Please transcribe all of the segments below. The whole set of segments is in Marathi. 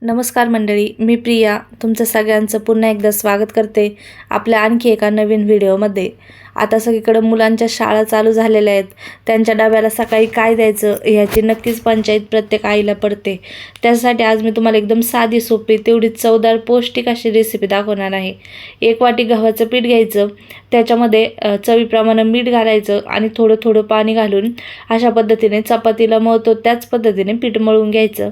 नमस्कार मंडळी, मी प्रिया तुमचं सगळ्यांचं पुन्हा एकदा स्वागत करते आपल्या आणखी एका नवीन व्हिडिओमध्ये। आता सगळीकडे मुलांच्या शाळा चालू झालेल्या आहेत। त्यांच्या डब्याला सकाळी काय द्यायचं ह्याची नक्कीच पंचायत प्रत्येक आईला पडते। त्यासाठी आज मी तुम्हाला एकदम साधी सोपी तेवढी चवदार पौष्टिक अशी रेसिपी दाखवणार आहे। 1 वाटी गव्हाचं पीठ घ्यायचं, त्याच्यामध्ये चवीप्रमाणे मीठ घालायचं आणि थोडं थोडं पाणी घालून अशा पद्धतीने चपातीला मळतो त्याच पद्धतीने पीठ मळून घ्यायचं।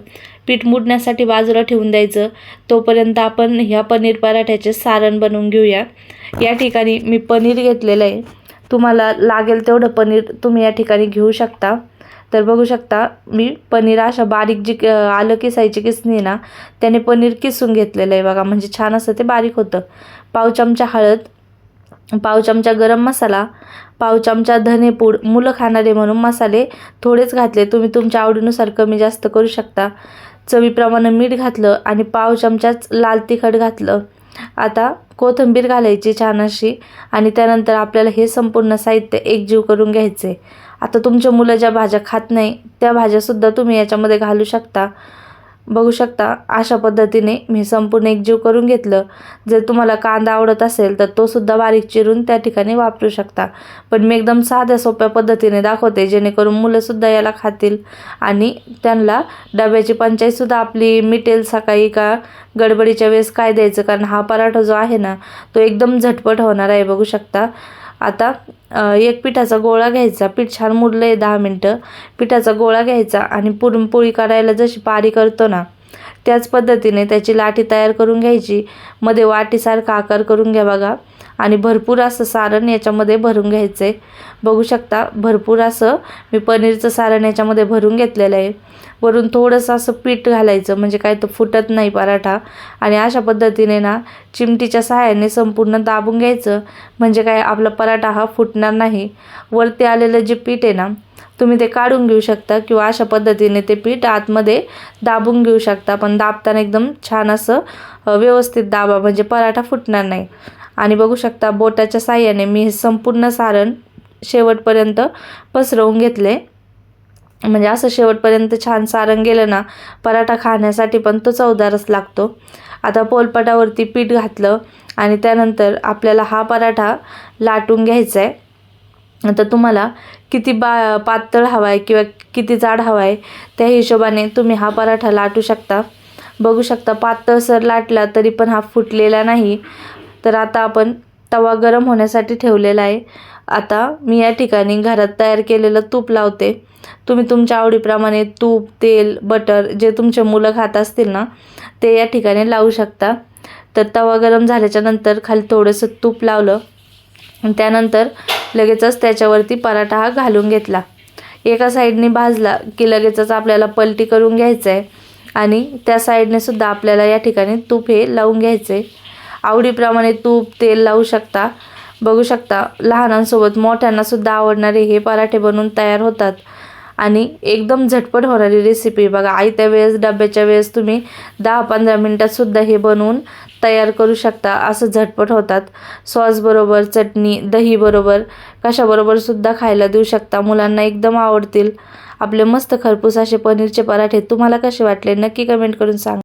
पीठ मुडण्यासाठी बाजूला ठेवून द्यायचं। तोपर्यंत आपण ह्या पनीर पराठ्याचे सारण बनवून घेऊया। या ठिकाणी मी पनीर घेतलेलं आहे। तुम्हाला लागेल तेवढं पनीर तुम्ही या ठिकाणी घेऊ शकता। तर बघू शकता मी पनीर अशा बारीक जी आलं किसायची किसणी ना त्याने पनीर किसून घेतलेलं आहे बघा, म्हणजे छान असं ते बारीक होतं। पाव चमचा हळद, पाव चमचा गरम मसाला, पाव चमचा धनेपूड, मुलं खाणारे म्हणून मसाले थोडेच घातले, तुम्ही तुमच्या आवडीनुसार कमी जास्त करू शकता। चवीप्रमाणे मीठ घातलं आणि पाव चमचाच लाल तिखट घातलं। आता कोथिंबीर घालायची छान अशी आणि त्यानंतर आपल्याला हे संपूर्ण साहित्य एकजीव करून घ्यायचे। आता तुमच्या मुलं ज्या भाज्या खात नाही त्या भाज्यासुद्धा तुम्ही याच्यामध्ये घालू शकता। बघू शकता अशा पद्धतीने मी संपूर्ण एकजीव करून घेतलं। जर तुम्हाला कांदा आवडत असेल तर तो सुद्धा बारीक चिरून त्या ठिकाणी वापरू शकता, पण मी एकदम साध्या सोप्या पद्धतीने दाखवते जेणेकरून मुलंसुद्धा याला खातील आणि त्यांना डब्याची पंचायतसुद्धा आपली मिटेल सकाळी का गडबडीच्या वेळेस काय द्यायचं, कारण हा पराठा जो आहे ना तो एकदम झटपट होणार आहे। बघू शकता आता एक पिठाचा गोळा घ्यायचा, पीठ छान मुरलं आहे 10 मिनटं। पिठाचा गोळा घ्यायचा आणि पुरणपोळी करायला जशी पारी करतो ना त्याच पद्धतीने त्याची लाटी तयार करून घ्यायची। मध्ये वाटीसारखा आकार करून घ्या बघा आणि भरपूर असं सारण याच्यामध्ये भरून घ्यायचं आहे। बघू शकता भरपूर असं मी पनीरचं सारण याच्यामध्ये भरून घेतलेलं आहे। वरून थोडंसं असं पीठ घालायचं म्हणजे काय तो फुटत नाही पराठा, आणि अशा पद्धतीने ना चिमटीच्या सहाय्याने संपूर्ण दाबून घ्यायचं, म्हणजे काय आपला पराठा हा फुटणार नाही। वरती आलेलं जे पीठ आहे ना तुम्ही ते काढून घेऊ शकता किंवा अशा पद्धतीने ते पीठ आतमध्ये दाबून घेऊ शकता, पण दाबताना एकदम छान असं व्यवस्थित दाबा म्हणजे पराठा फुटणार नाही। आणि बघू शकता बोटाच्या साहाय्याने मी हे संपूर्ण सारण शेवटपर्यंत पसरवून घेतले, म्हणजे असं शेवटपर्यंत छान सारण गेलं ना पराठा खाण्यासाठी पण तो चवदारच लागतो। आता पोलपाटावरती पीठ घातलं आणि त्यानंतर आपल्याला हा पराठा लाटून घ्यायचा आहे। आता तुम्हाला किती पातळ हवा आहे किंवा किती जाड हवा आहे त्या हिशोबाने तुम्ही हा पराठा लाटू शकता। बघू शकता पातळसर लाटला तरी पण हा फुटलेला नाही। तर आता आपण तवा गरम होण्यासाठी ठेवलेला आहे। आता मी या ठिकाणी घरात तयार केलेलं तूप लावते। तुम्ही तुमच्या आवडीप्रमाणे तूप, तेल, बटर जे तुमचे मुलं खात असतील ना ते या ठिकाणी लावू शकता। तर तवा गरम झाल्याच्या नंतर खाली थोडंसं तूप लावलं आणि त्यानंतर लगेचच त्याच्यावरती पराठा हा घालून घेतला। एका साईडने भाजला की लगेचच आपल्याला पलटी करून घ्यायचं आहे आणि त्या साईडने सुद्धा आपल्याला या ठिकाणी तूप हे लावून घ्यायचं आहे। आवडीप्रमाणे तूप, तेल लावू शकता। बघू शकता लहानांसोबत मोठ्यांनासुद्धा आवडणारे हे पराठे बनवून तयार होतात आणि एकदम झटपट होणारी रेसिपी बघा। आयत्या वेळेस डब्याच्या वेळेस तुम्ही 10-15 मिनटातसुद्धा हे बनवून तयार करू शकता। असं झटपट होतात। सॉस बरोबर, चटणी, दही बरोबर, कशाबरोबर सुद्धा खायला देऊ शकता, मुलांना एकदम आवडतील। आपले मस्त खरपूस असे पनीरचे पराठे तुम्हाला कसे वाटले नक्की कमेंट करून सांगा।